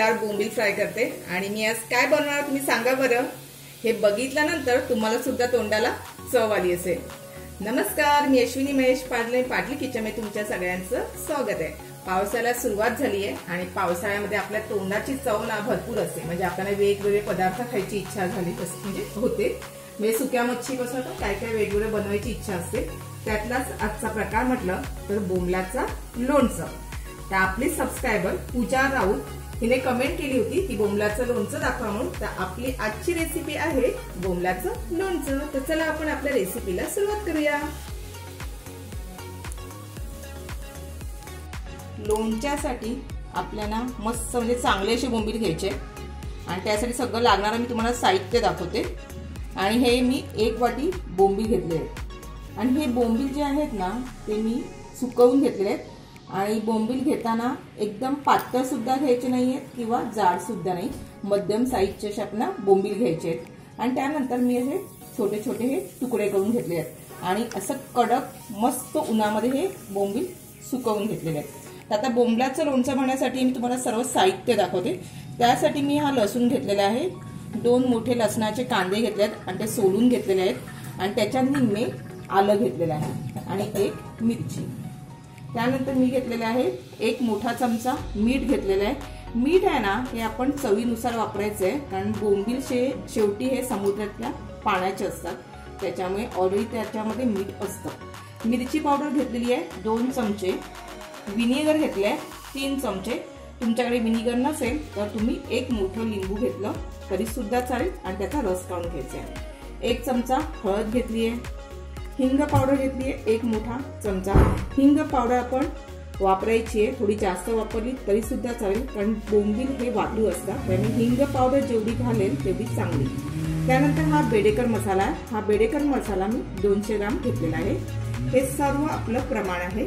नमस्कार, बोंबील फ्राय करते आणि मी आज काय बनवणार तुम्ही सांगा बरं। हे बघितल्यानंतर तुम्हाला सुद्धा तोंडाला चव आली असेल। नमस्कार, मी अश्विनी महेश पाटले, पाटली किचन मध्ये तुमच्या सगळ्यांचं स्वागत आहे। पावसाळ्याला सुरुवात झाली आहे आणि पावसाळ्यामध्ये आपल्या तोंडाची चव ना भरपूर असते, म्हणजे आपल्याला वेगवेगळे पदार्थ खायची इच्छा झाली म्हणजे होते। म्हणजे सुक्या मच्छीपासून काय काय वेगवेगळे बनवायची इच्छा असते। त्यातलाच आजचा प्रकार म्हटलं तर बोंबलाचा लोणचं। तर आपली सबस्क्रायबर पूजा राऊत हिने कमेंट केली होती की बोंबलाचं लोणचं दाखवा म्हणून। तर आपली आजची रेसिपी आहे बोंबलाचं लोणचं। तर चला आपण आपल्या रेसिपीला सुरुवात करूया। लोणच्यासाठी आपल्याला मस्त म्हणजे चांगले असे बोंबील घ्यायचे आणि त्यासाठी सगळं लागणारं मी तुम्हाला साहित्य दाखवते। आणि हे मी 1 वाटी बोंबील घेतले आहेत आणि हे बोंबील जे आहेत ना ते मी सुकवून घेतलेले आहेत। आणि बोंबील घेताना एकदम पातळ सुद्धा घ्यायचे नाहीयेत किंवा जाड सुद्धा नाही, मध्यम साईजचे असे आपल्याला बोंबील घ्यायचे आहेत। आणि त्यानंतर मी हे छोटे छोटे हे तुकडे करून घेतले आहेत आणि असं कडक मस्त उन्हामध्ये हे बोंबील सुकवून घेतलेले आहेत। आता बोंबलाचं लोणचं बनवण्यासाठी मी तुम्हाला सर्व साहित्य दाखवते। त्यासाठी मी हा लसूण घेतलेला आहे, 2 मोठे लसणाचे कांदे घेतले आहेत आणि ते सोलून घेतलेले आहेत आणि त्याच्या निम्मे आलं घेतलेलं आहे आणि 1 मिरची। त्यानंतर मी घेतलेले आहे 1 मोठा चमचा मीठ घेतलेलं आहे। मीठ आहे ना हे आपण चवीनुसार वापरायचं आहे, कारण बोंबील शेवटी हे समुद्रातल्या पाण्याचे असतात, त्याच्यामुळे ऑलरेडी त्याच्यामध्ये मीठ असतं। मिरची पावडर घेतलेली आहे 2 चमचे। विनेगर घेतले 3 चमचे। तुमच्याकडे विनेगर नसेल तर तुम्ही 1 मोठं लिंबू घेतलं तरी सुद्धा चालेल आणि त्याचा रस काढून घ्यायचा आहे। 1 चमचा हळद घेतली आहे। हिंग पावडर घेतली आहे 1 मोठा चमचा। हिंग पावडर आपण वापरायची आहे, थोडी जास्त वापरली तरी सुद्धा चालेल, कारण बोंबील हे वाटू असतात, त्यामुळे हिंग पावडर जेवढी घालेल तेवढी चांगली। त्यानंतर हा बेडेकर मसाला आहे। हा बेडेकर मसाला मी 200 ग्राम घेतलेला आहे। हे सर्व आपलं प्रमाण आहे।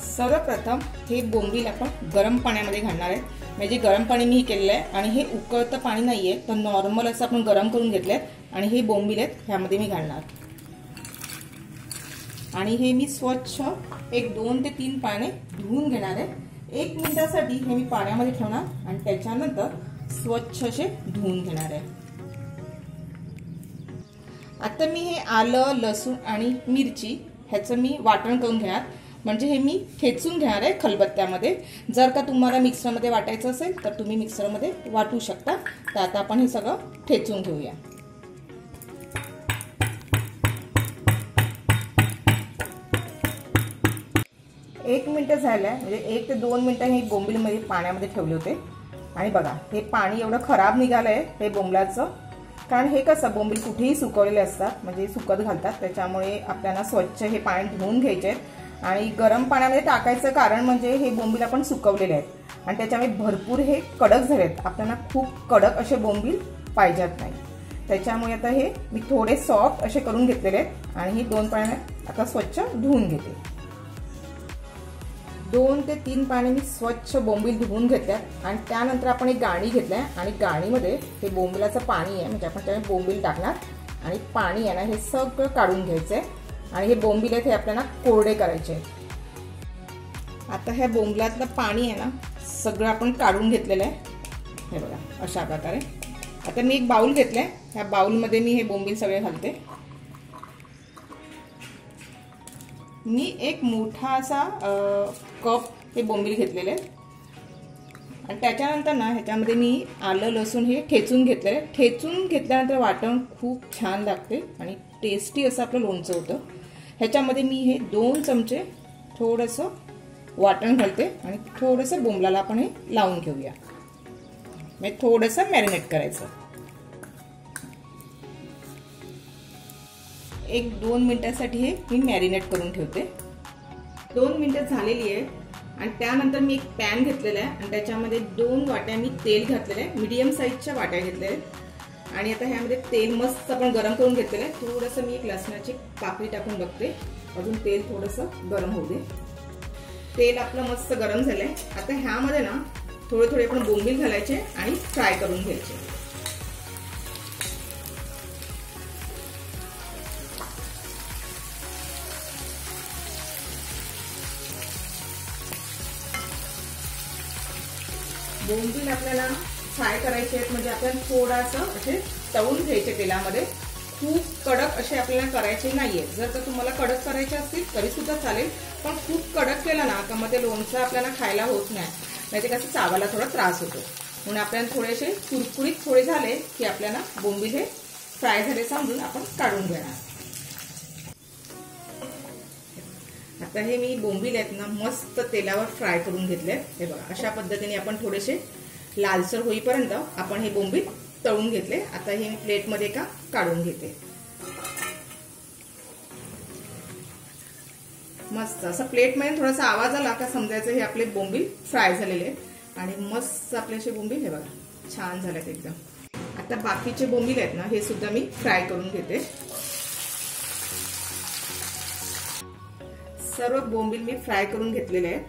सर्वप्रथम हे बोंबील आपण गरम पाण्यामध्ये घालणार आहे, म्हणजे गरम पाणी मी केलेलं आहे आणि हे उकळतं पाणी नाहीये, तर नॉर्मल असं आपण गरम करून घेतलंय आणि हे बोंबील आहेत ह्यामध्ये मी घालणार आणि हे मी स्वच्छ 2 ते 3 पाण्याने धुवून घेणार आहे। 1 मिनिटासाठी हे मी पाण्यामध्ये ठेवणार आणि त्याच्यानंतर स्वच्छ असे धुवून घेणार आहे। आता मी हे आलं, लसूण आणि मिरची ह्याचं मी वाटण करून घेणार, म्हणजे हे मी ठेचून घेणार आहे खलबत्त्यामध्ये। जर का तुम्हाला मिक्सरमध्ये वाटायचं असेल तर तुम्ही मिक्सरमध्ये वाटू शकता। तर आता आपण हे सगळं ठेचून घेऊया। एक मिनिट झालं, म्हणजे 1 ते 2 मिनिटं हे बोंबीलमध्ये पाण्यामध्ये ठेवले होते आणि बघा हे पाणी एवढं खराब निघालंय हे बोंबलाचं, कारण हे कसं बोंबील कुठेही सुकवलेले असतात, म्हणजे सुकत घालतात, त्याच्यामुळे आपल्याला स्वच्छ हे पाणी धुवून घ्यायचे आणि गरम पाण्यामध्ये टाकायचं कारण म्हणजे हे बोंबील आपण सुकवलेले आहेत आणि त्याच्यामुळे भरपूर हे कडक झालेत। आपल्याला खूप कडक असे बोंबील पाहिजेत नाही, त्याच्यामुळे आता हे मी थोडे सॉफ्ट असे करून घेतलेले आहेत आणि हे 2 पाण्याने आता स्वच्छ धुवून घेते। 2 ते 3 पाणी मी स्वच्छ बोंबील धुवून घेतल्यात आणि त्यानंतर आपण एक गाणी घेतल्या आणि गाणीमध्ये हे बोंबिलाचं पाणी आहे, म्हणजे आपण त्यामध्ये बोंबील टाकणार आणि पाणी आहे ना हे सगळं काढून घ्यायचंय आणि हे बोंबील आहेत हे आपल्याला कोरडे करायचे। आता ह्या बोंबलातलं पाणी आहे ना सगळं आपण काढून घेतलेलं आहे, हे बघा अशा प्रकारे। आता मी एक बाउल घेतलाय, ह्या बाउलमध्ये मी हे बोंबील सगळे घालते। मी 1 मोठा असा कप हे बोंबील घेतलेले आहेत आणि त्याच्यानंतर ना ह्याच्यामध्ये मी आलं, लसूण हे ठेचून घेतलेलं आहे। ठेचून घेतल्यानंतर वाटण खूप छान लागते आणि टेस्टी असं आपलं लोणचं होतं। ह्याच्यामध्ये मी हे 2 चमचे थोडंसं वाटण घालते आणि थोडंसं बोंबलाला आपण हे लावून घेऊया, म्हणजे थोडंसं मॅरिनेट करायचं। 1-2 मिनिटांसाठी हे मी मॅरिनेट करून ठेवते। 2 मिनिटं झालेली आहे आणि त्यानंतर मी एक पॅन घेतलेला आहे आणि त्याच्यामध्ये 2 वाट्या मी तेल घातलेलं आहे, मीडियम साईजच्या वाट्या घेतलेल्या आहेत आणि आता ह्यामध्ये तेल मस्त आपण गरम करून घेतलेलं आहे। थोडंसं मी एक लसणाची पाकळी टाकून बघते, अजून तेल थोडंसं गरम होऊ दे। तेल आपलं मस्त गरम झालंय। आता ह्यामध्ये ना थोडे थोडे आपण बोंबील घालायचे आणि फ्राय करून घ्यायचे। बोंबील आपल्याला फ्राय करायचे आहेत, म्हणजे आपल्याला थोडासा असे तळून घ्यायचे तेलामध्ये. खूप कडक असे आपल्याला करायचे नाहीये. जर का तुम्हाला कडक करायचे असतील तरी सुद्धा चालेल, पण खूप कडक केलं ना का मग ते लोणचं आपल्याला खायला होत नाही, नाही ते कसं चावायला थोडा त्रास होतो. म्हणून आपल्याला थोडेसे कुरकुरीत थोडे झाले की आपल्याला बोंबील हे फ्राय झाले समजून आपण काढून घेणार. आता हे मी बोंबील आहेत ना मस्त तेलावर फ्राय करून घेतले. हे बघा अशा पद्धतीने आपण थोडेसे लालसर होईपर्यंत आपण हे बोंबील तळून घेतले. आता हे मी प्लेटमध्ये का काढून घेते. मस्त असं प्लेटमध्ये थोडासा आवाज आला का समजायचं हे आपले बोंबील फ्राय झालेले आहेत. आणि मस्त आपले असे बोंबील हे बघा छान झालेत एकदम. आता बाकीचे बोंबील आहेत ना हे सुद्धा मी फ्राय करून घेते. सर्व बोंबील मी फ्राय करून घेतलेले आहेत.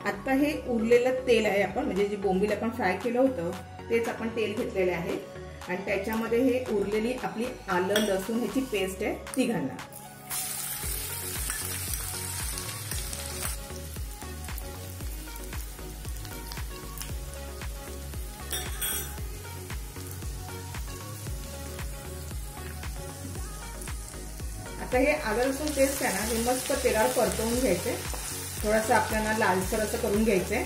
आता हे उरलेलं तेल आहे आपण म्हणजे जे बोंबील आपण फ्राय केलं होतं तेच आपण तेल घेतलेले आहे आणि त्याच्यामध्ये हे उरलेली आपली आलं लसूण ह्याची पेस्ट आहे ती घालणार. आता हे आलं लसूण पेस्ट आहे ना हे मस्त तेलावर परतवून घ्यायचे. थोडंसं आपल्याला लालसर असं करून घ्यायचंय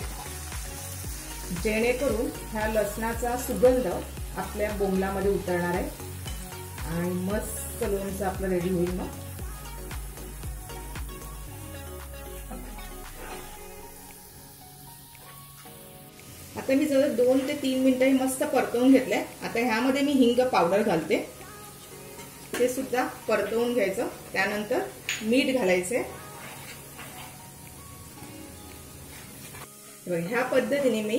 जेणेकरून ह्या लसणाचा सुगंध आपल्या बोंबलामध्ये उतरणार आहे आणि मस्त लोणचं आपलं रेडी होईल. मग आता मी जवळ 2 ते 3 मिनिटं मस्त परतवून घेतलंय. आता ह्यामध्ये मी हिंग पावडर घालते, ते सुद्धा परतवून घ्यायचं. त्यानंतर मीठ घालायचे. ह्या पद्धतीने मी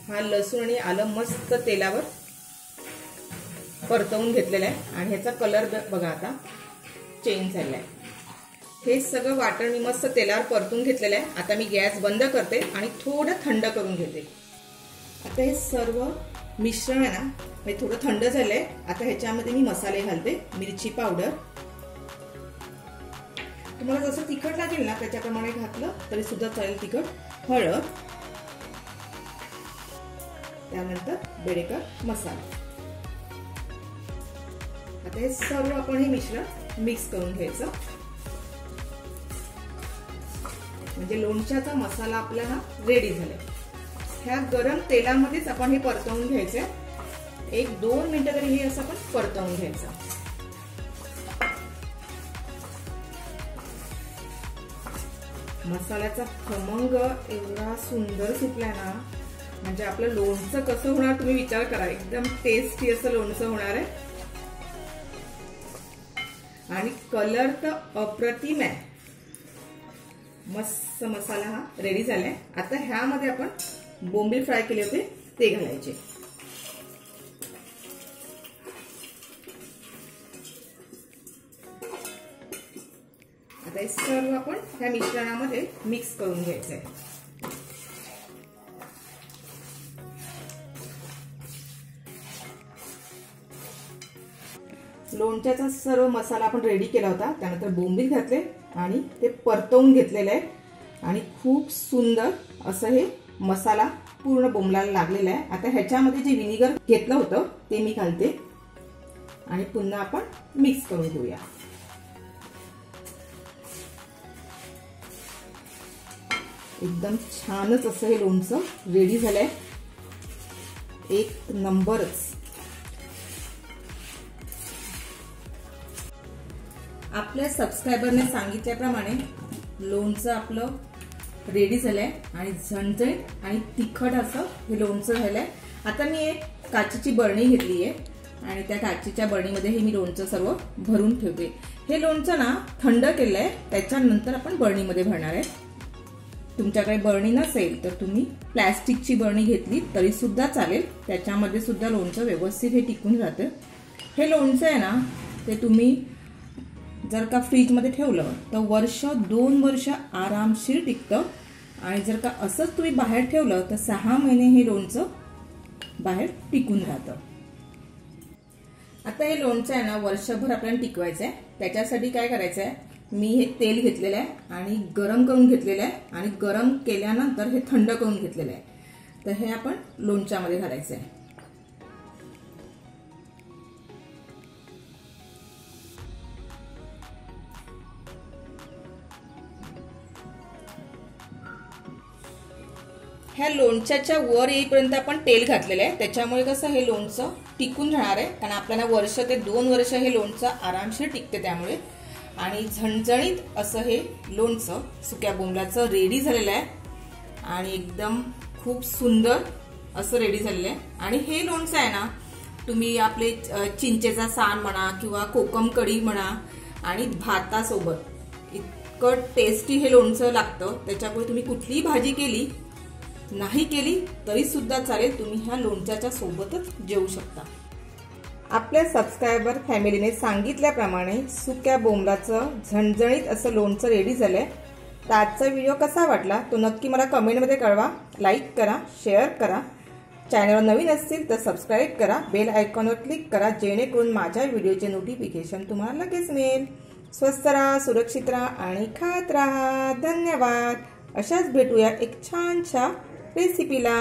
हा लसूण आणि आलं मस्त तेलावर परतवून घेतलेलं आहे आणि ह्याचा कलर बघा आता चेंज झालाय. हे सगळं वाटण मी मस्त तेलावर परतून घेतलेलं आहे. आता मी गॅस बंद करते आणि थोडं थंड करून घेते. आता हे सर्व मिश्रण आहे ना हे थोडं थंड झालंय. आता ह्याच्यामध्ये मी मसाले घालते. मिरची पावडर, तुम्हाला जसं तिखट लागेल ना त्याच्याप्रमाणे घातलं तरी सुद्धा चालेल तिखट. हळद, त्यानंतर बेडेकर मसाला. आता हे सर्व आपण हे मिश्रण मिक्स करून घ्यायचं. म्हणजे लोणच्याचा मसाला आपल्याला रेडी झालाय. ह्या गरम तेलामध्येच आपण हे परतवून घ्यायचे. 1-2 मिनिटं तरी हे असं आपण परतवून घ्यायचं. मसाल्याचा खमंग एवढा सुंदर सुटलाय ना म्हणजे आपलं लोणचं कसं होणार तुम्ही विचार करा. एकदम टेस्टी असं लोणचं होणार आहे आणि कलर तर अप्रतिम आहे. मस्त मसाला हा रेडी झालाय. आता ह्यामध्ये आपण बोंबील फ्राय केले होते ते घालायचे. आता हे सर्व आपण ह्या मिश्रणामध्ये मिक्स करून घ्यायचंय. लोणच्याचा सर्व मसाला आपण रेडी केला होता. त्यानंतर बोंबील घातले आणि ते परतवून घेतलेलं आहे आणि खूप सुंदर असं हे मसाला पूर्ण बोंबलाला लागलेला आहे. आता ह्याच्यामध्ये जे व्हिनेगर घेतलं होतं ते मी घालते आणि पुन्हा आपण मिक्स करून घेऊया. एकदम छानच असं हे लोणचं रेडी झालंय. एक नंबरच. आपल्या सबस्क्रायबरने सांगितल्याप्रमाणे लोणचं आपलं रेडी झालंय आणि झणझणीत आणि तिखट असं हे लोणचं झालंय. आता मी एक काचेची बरणी घेतली आहे आणि त्या काचेच्या बरणीमध्ये हे मी लोणचं सर्व भरून ठेवते. हे लोणचं ना थंड केलंय त्याच्यानंतर आपण बरणीमध्ये भरणार आहे. तुमच्याकडे बरणी नसेल तर तुम्ही प्लॅस्टिकची बरणी घेतली तरी सुद्धा चालेल. त्याच्यामध्ये सुद्धा लोणचं व्यवस्थित हे टिकून राहतं. हे लोणचं आहे ना ते तुम्ही जर का फ्रीजमध्ये ठेवलं तर 1-2 वर्ष आरामशीर टिकतं आणि जर का असंच तुम्ही बाहेर ठेवलं तर 6 महिने हे लोणचं बाहेर टिकून राहतं. आता हे लोणचं आहे ना वर्षभर आपल्याला टिकवायचं आहे. त्याच्यासाठी काय करायचं आहे, मी हे तेल घेतलेलं आहे आणि गरम करून घेतलेलं आहे आणि गरम केल्यानंतर हे थंड करून घेतलेलं आहे. तर हे आपण लोणच्यामध्ये घालायचं आहे. ह्या लोणच्याच्या वर येईपर्यंत आपण तेल घातलेलं आहे, त्याच्यामुळे कसं हे लोणचं टिकून राहणार आहे. कारण आपल्याला वर्ष ते 2 वर्ष हे लोणचं आरामशीर टिकते त्यामुळे. आणि झणझणीत असं हे लोणचं सुक्या बोंबलाचं रेडी झालेलं आहे आणि एकदम खूप सुंदर असं रेडी झालेलं आहे. आणि हे लोणचं आहे ना, तुम्ही आपले चिंचेचा सान म्हणा किंवा कोकम कढी म्हणा आणि भातासोबत इतकं टेस्टी हे लोणचं लागतं. त्याच्यामुळे तुम्ही कुठलीही भाजी केली नाही केली तरी सुद्धा चालेल, तुम्ही ह्या लोणच्याच्या सोबतच जेवू शकता. आपल्या सबस्क्रायबर फॅमिलीने सांगितल्याप्रमाणे सुक्या बोंबलाचं झणझणीत असं लोणचं रेडी झालंय. तर आजचा व्हिडिओ कसा वाटला तो नक्की मला कमेंटमध्ये कळवा. लाईक करा, शेअर करा. चॅनलवर नवीन असतील तर सबस्क्राईब करा, बेल आयकॉनवर क्लिक करा, जेणेकरून माझ्या व्हिडिओचे नोटिफिकेशन तुम्हाला लगेच मिळेल. स्वस्त राहा, सुरक्षित राहा आणि खात राहा. धन्यवाद. अशाच भेटूया एक छानशा रेसिपीला.